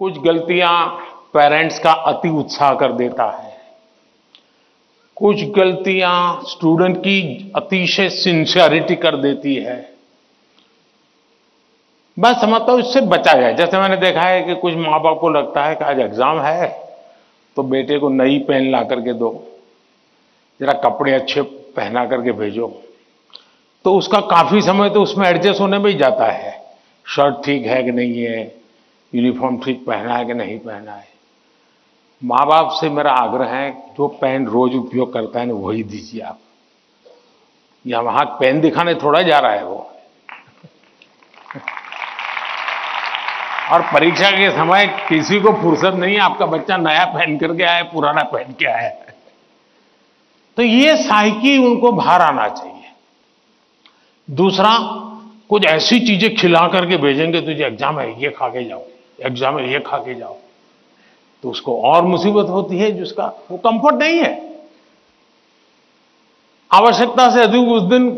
कुछ गलतियां पेरेंट्स का अति उत्साह कर देता है, कुछ गलतियां स्टूडेंट की अतिशय सिंसियरिटी कर देती है। मैं समझता हूं इससे बचा जाए। जैसे मैंने देखा है कि कुछ माँ बाप को लगता है कि आज एग्जाम है तो बेटे को नई पेन ला करके दो, जरा कपड़े अच्छे पहना करके भेजो, तो उसका काफी समय तो उसमें एडजस्ट होने में ही जाता है। शर्ट ठीक है कि नहीं है, यूनिफॉर्म ठीक पहना है कि नहीं पहना है। माँ बाप से मेरा आग्रह है, जो पेन रोज उपयोग करता है ना वही दीजिए आप। या वहां पेन दिखाने थोड़ा जा रहा है वो। और परीक्षा के समय किसी को फुर्सत नहीं है, आपका बच्चा नया पहन करके आया, पुराना पहन के आया है। तो ये साइकी उनको बाहर आना चाहिए। दूसरा, कुछ ऐसी चीजें खिला करके भेजेंगे, तुझे एग्जाम है ये खा के जाओ, एग्जाम है ये खा के जाओ, तो उसको और मुसीबत होती है, जिसका वो कंफर्ट नहीं है। आवश्यकता से अधिक उस दिन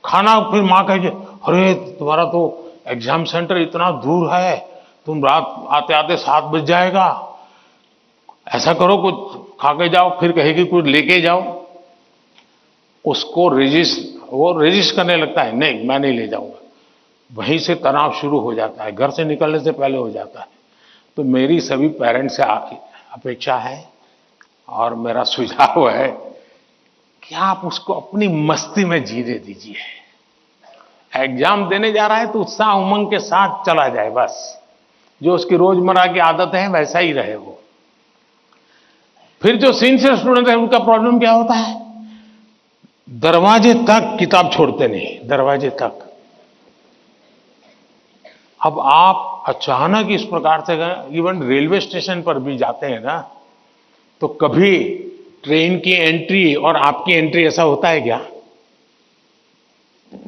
खाना, फिर मां कहे अरे तुम्हारा तो एग्जाम सेंटर इतना दूर है, तुम रात आते आते 7 बज जाएगा, ऐसा करो कुछ खा के जाओ, फिर कहेगी कुछ लेके जाओ। उसको वो रेजिस्ट करने लगता है, नहीं मैं नहीं ले जाऊंगा। वहीं से तनाव शुरू हो जाता है, घर से निकलने से पहले हो जाता है। तो मेरी सभी पेरेंट्स से अपेक्षा है और मेरा सुझाव है कि आप उसको अपनी मस्ती में जीने दीजिए। एग्जाम देने जा रहा है तो उत्साह उमंग के साथ चला जाए, बस जो उसकी रोजमर्रा की आदत है वैसा ही रहे वो। फिर जो सिंसियर स्टूडेंट है उनका प्रॉब्लम क्या होता है, दरवाजे तक किताब छोड़ते नहीं, दरवाजे तक। अब आप अचानक इस प्रकार से इवन रेलवे स्टेशन पर भी जाते हैं ना, तो कभी ट्रेन की एंट्री और आपकी एंट्री ऐसा होता है क्या?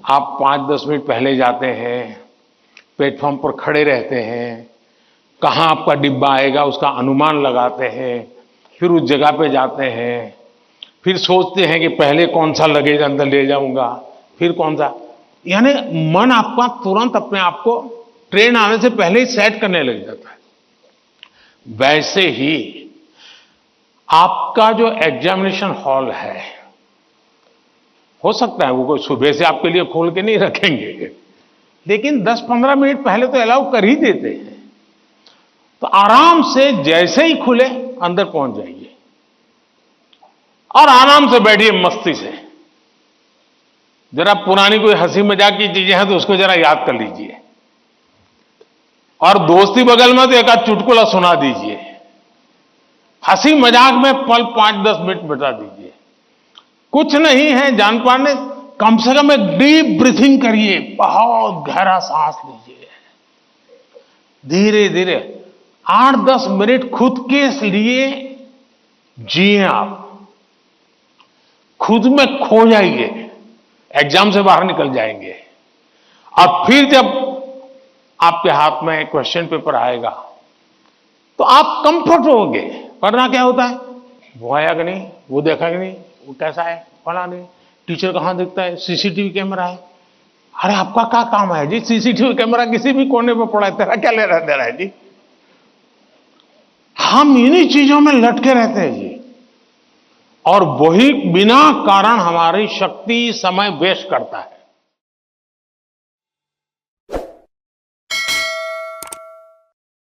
आप 5-10 मिनट पहले जाते हैं, प्लेटफॉर्म पर खड़े रहते हैं, कहां आपका डिब्बा आएगा उसका अनुमान लगाते हैं, फिर उस जगह पे जाते हैं, फिर सोचते हैं कि पहले कौन सा लगेज अंदर ले जाऊंगा, फिर कौन सा, यानी मन आपका तुरंत अपने आप को ट्रेन आने से पहले ही सेट करने लग जाता है। वैसे ही आपका जो एग्जामिनेशन हॉल है, हो सकता है वो कोई सुबह से आपके लिए खोल के नहीं रखेंगे, लेकिन 10-15 मिनट पहले तो अलाउ कर ही देते हैं। तो आराम से जैसे ही खुले अंदर पहुंच जाइए और आराम से बैठिए मस्ती से। जरा पुरानी कोई हंसी मजाक की चीजें हैं तो उसको जरा याद कर लीजिए, और दोस्ती बगल में तो एक आध चुटकुला सुना दीजिए। हंसी मजाक में पल 5-10 मिनट बिता दीजिए। कुछ नहीं है जान पाने, कम से कम एक डीप ब्रीथिंग करिए, बहुत गहरा सांस लीजिए, धीरे धीरे 8-10 मिनट खुद के लिए जिए। आप खुद में खो जाइए, एग्जाम से बाहर निकल जाएंगे। और फिर जब आपके हाथ में क्वेश्चन पेपर आएगा तो आप कंफर्ट होंगे। वरना क्या होता है, वो आया कि नहीं, वो देखा कि नहीं, वो कैसा है, फला नहीं, टीचर कहां दिखता है, सीसीटीवी कैमरा है। अरे आपका क्या काम है जी, सीसीटीवी कैमरा किसी भी कोने पर पड़ा है, तेरा क्या ले रहा दे रहा है जी। हम इन्हीं चीजों में लटके रहते हैं जी, और वही बिना कारण हमारी शक्ति समय वेस्ट करता है।